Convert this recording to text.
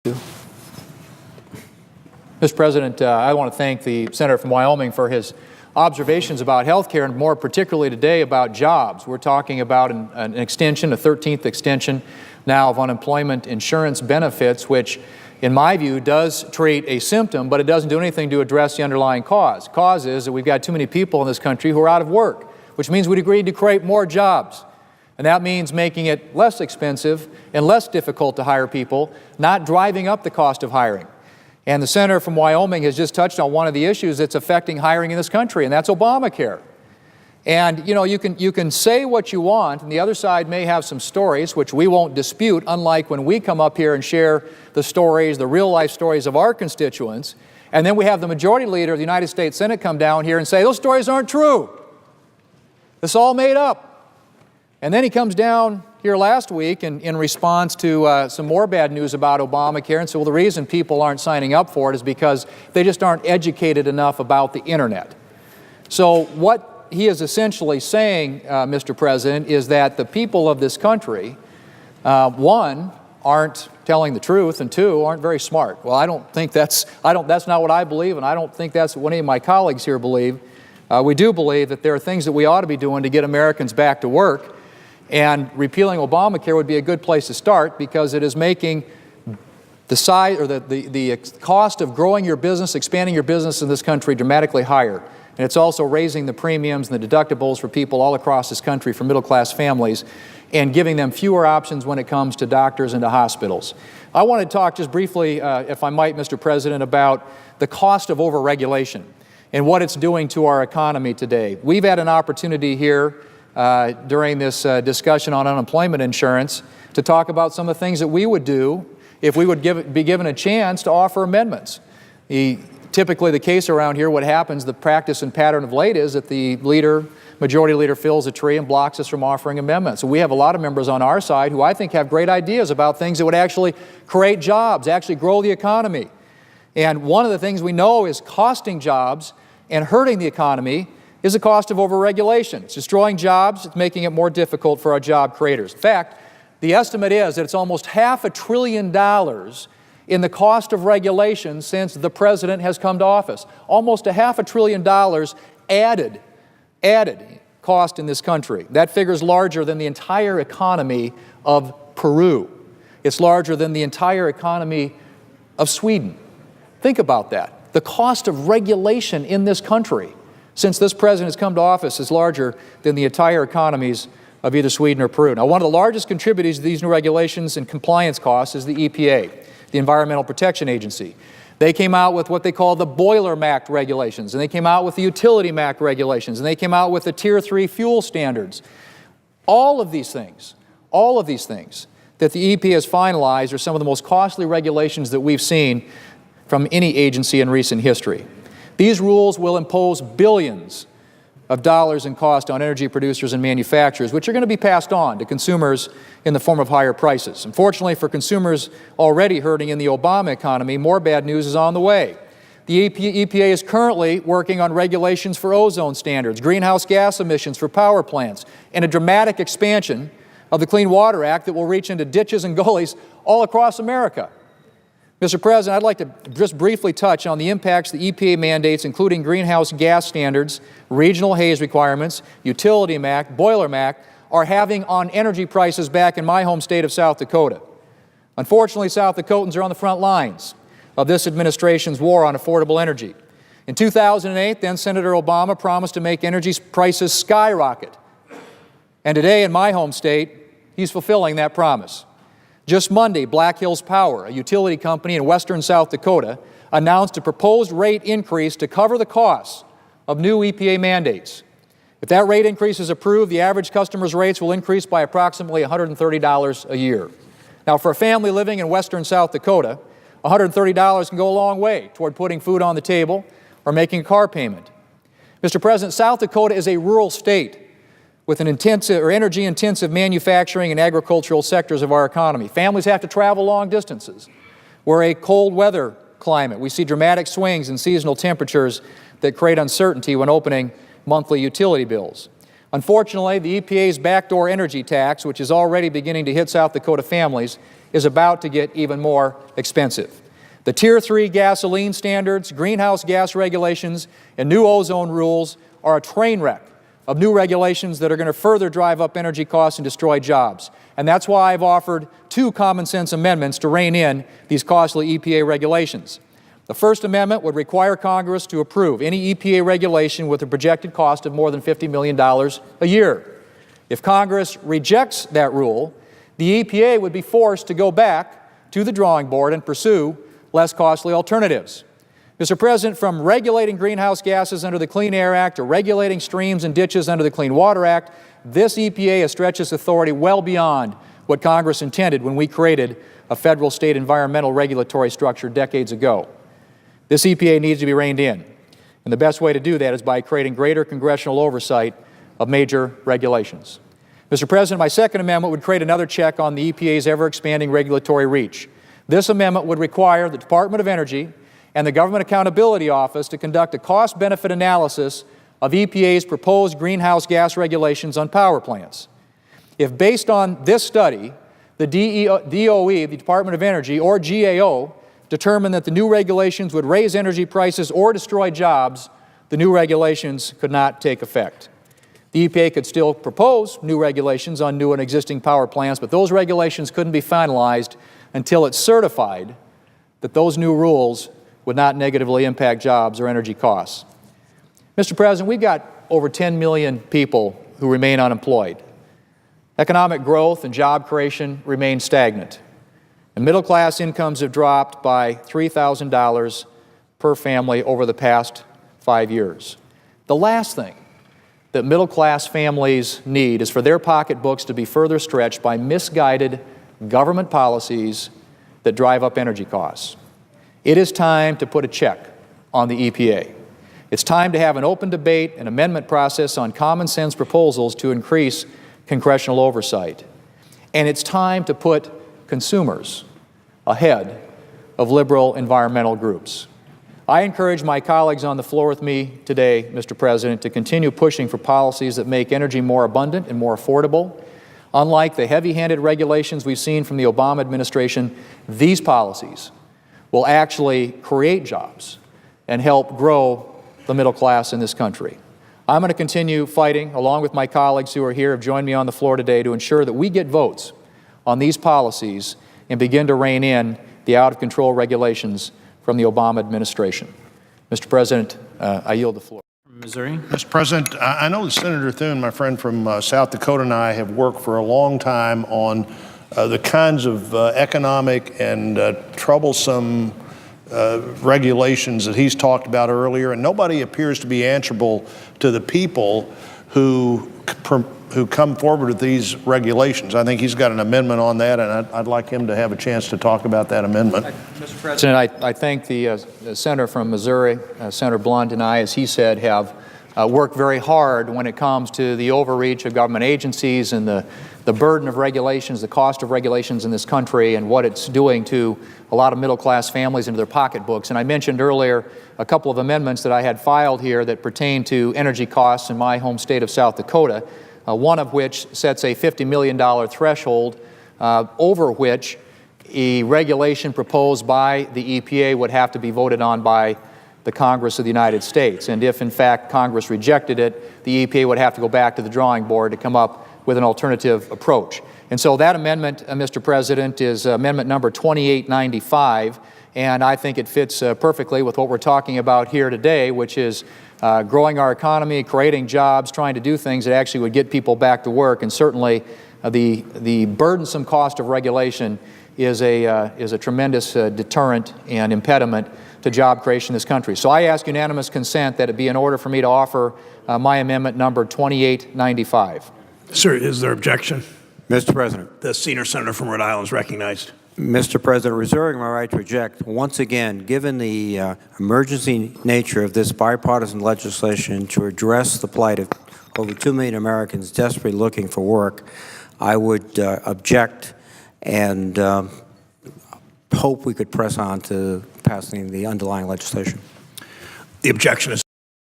Mr. President, I want to thank the Senator from Wyoming for his observations about health care, and more particularly today about jobs. We're talking about an extension, a 13th extension now of unemployment insurance benefits, which in my view does treat a symptom, but it doesn't do anything to address the underlying cause. Cause is that we've got too many people in this country who are out of work, which means we'd agreed to create more jobs. And that means making it less expensive and less difficult to hire people, not driving up the cost of hiring. And the Senator from Wyoming has just touched on one of the issues that's affecting hiring in this country, and that's Obamacare. And, you know, you can say what you want, and the other side may have some stories, which we won't dispute, unlike when we come up here and share the stories, the real-life stories of our constituents, and then we have the Majority Leader of the United States Senate come down here and say, those stories aren't true. It's all made up. And then he comes down here last week in response to some more bad news about Obamacare and said, well, the reason people aren't signing up for it is because they just aren't educated enough about the Internet. So what he is essentially saying, Mr. President, is that the people of this country, one, aren't telling the truth, and two, aren't very smart. Well, that's not what I believe, and I don't think that's what any of my colleagues here believe. We do believe that there are things that we ought to be doing to get Americans back to work. And repealing Obamacare would be a good place to start, because it is making the size or the cost of growing your business, expanding your business in this country dramatically higher. And it's also raising the premiums and the deductibles for people all across this country, for middle-class families, and giving them fewer options when it comes to doctors and to hospitals. I want to talk just briefly, if I might, Mr. President, about the cost of overregulation and what it's doing to our economy today. We've had an opportunity here during this discussion on unemployment insurance to talk about some of the things that we would do if we would be given a chance to offer amendments. Typically the case around here, what happens, the practice and pattern of late is that the Majority Leader fills a tree and blocks us from offering amendments. So we have a lot of members on our side who I think have great ideas about things that would actually create jobs, actually grow the economy. And one of the things we know is costing jobs and hurting the economy is the cost of overregulation. It's destroying jobs. It's making it more difficult for our job creators. In fact, the estimate is that it's almost $500 billion in the cost of regulation since the President has come to office. Almost $500 billion added cost in this country. That figure is larger than the entire economy of Peru. It's larger than the entire economy of Sweden. Think about that. The cost of regulation in this country since this President has come to office is larger than the entire economies of either Sweden or Peru. Now, one of the largest contributors to these new regulations and compliance costs is the EPA, the Environmental Protection Agency. They came out with what they call the Boiler MAC regulations, and they came out with the Utility MAC regulations, and they came out with the Tier 3 fuel standards. All of these things that the EPA has finalized are some of the most costly regulations that we've seen from any agency in recent history. These rules will impose billions of dollars in cost on energy producers and manufacturers, which are going to be passed on to consumers in the form of higher prices. Unfortunately, for consumers already hurting in the Obama economy, more bad news is on the way. The EPA is currently working on regulations for ozone standards, greenhouse gas emissions for power plants, and a dramatic expansion of the Clean Water Act that will reach into ditches and gullies all across America. Mr. President, I'd like to just briefly touch on the impacts the EPA mandates, including greenhouse gas standards, regional haze requirements, Utility MAC, Boiler MAC, are having on energy prices back in my home state of South Dakota. Unfortunately, South Dakotans are on the front lines of this administration's war on affordable energy. In 2008, then Senator Obama promised to make energy prices skyrocket. And today in my home state, he's fulfilling that promise. Just Monday, Black Hills Power, a utility company in western South Dakota, announced a proposed rate increase to cover the costs of new EPA mandates. If that rate increase is approved, the average customer's rates will increase by approximately $130 a year. Now, for a family living in western South Dakota, $130 can go a long way toward putting food on the table or making a car payment. Mr. President, South Dakota is a rural state with an energy-intensive manufacturing and agricultural sectors of our economy. Families have to travel long distances. We're a cold weather climate. We see dramatic swings in seasonal temperatures that create uncertainty when opening monthly utility bills. Unfortunately, the EPA's backdoor energy tax, which is already beginning to hit South Dakota families, is about to get even more expensive. The Tier 3 gasoline standards, greenhouse gas regulations, and new ozone rules are a train wreck of new regulations that are going to further drive up energy costs and destroy jobs. And that's why I've offered 2 common sense amendments to rein in these costly EPA regulations. The first amendment would require Congress to approve any EPA regulation with a projected cost of more than $50 million a year. If Congress rejects that rule, the EPA would be forced to go back to the drawing board and pursue less costly alternatives. Mr. President, from regulating greenhouse gases under the Clean Air Act to regulating streams and ditches under the Clean Water Act, this EPA has stretched its authority well beyond what Congress intended when we created a federal state environmental regulatory structure decades ago. This EPA needs to be reined in, and the best way to do that is by creating greater congressional oversight of major regulations. Mr. President, my second amendment would create another check on the EPA's ever-expanding regulatory reach. This amendment would require the Department of Energy and the Government Accountability Office to conduct a cost-benefit analysis of EPA's proposed greenhouse gas regulations on power plants. If based on this study, the DOE, the Department of Energy, or GAO, determined that the new regulations would raise energy prices or destroy jobs, the new regulations could not take effect. The EPA could still propose new regulations on new and existing power plants, but those regulations couldn't be finalized until it's certified that those new rules would not negatively impact jobs or energy costs. Mr. President, we've got over 10 million people who remain unemployed. Economic growth and job creation remain stagnant, and middle-class incomes have dropped by $3,000 per family over the past 5 years. The last thing that middle-class families need is for their pocketbooks to be further stretched by misguided government policies that drive up energy costs. It is time to put a check on the EPA. It's time to have an open debate and amendment process on common sense proposals to increase congressional oversight. And it's time to put consumers ahead of liberal environmental groups. I encourage my colleagues on the floor with me today, Mr. President, to continue pushing for policies that make energy more abundant and more affordable. Unlike the heavy-handed regulations we've seen from the Obama administration, these policies will actually create jobs and help grow the middle class in this country. I'm going to continue fighting, along with my colleagues who are here, have joined me on the floor today, to ensure that we get votes on these policies and begin to rein in the out-of-control regulations from the Obama administration. Mr. President, I yield the floor. Missouri. Mr. President, I know that Senator Thune, my friend from South Dakota, and I have worked for a long time on the kinds of economic and troublesome regulations that he's talked about earlier, and nobody appears to be answerable to the people who come forward with these regulations. I think he's got an amendment on that, and I'd like him to have a chance to talk about that amendment. Mr. President, I thank the senator from Missouri, Senator Blunt, and I, as he said, have worked very hard when it comes to the overreach of government agencies and the burden of regulations, the cost of regulations in this country, and what it's doing to a lot of middle-class families into their pocketbooks. And I mentioned earlier a couple of amendments that I had filed here that pertain to energy costs in my home state of South Dakota, one of which sets a $50 million threshold over which a regulation proposed by the EPA would have to be voted on by the Congress of the United States. And if, in fact, Congress rejected it, the EPA would have to go back to the drawing board to come up with an alternative approach. And so that amendment, Mr. President, is amendment number 2895, and I think it fits perfectly with what we're talking about here today, which is growing our economy, creating jobs, trying to do things that actually would get people back to work. And certainly the burdensome cost of regulation is a tremendous deterrent and impediment to job creation in this country. So I ask unanimous consent that it be in order for me to offer my amendment number 2895. Sir, is there objection? Mr. President. The senior senator from Rhode Island is recognized. Mr. President, reserving my right to reject, once again, given the emergency nature of this bipartisan legislation to address the plight of over 2 million Americans desperately looking for work, I would object and hope we could press on to passing the underlying legislation. The objection is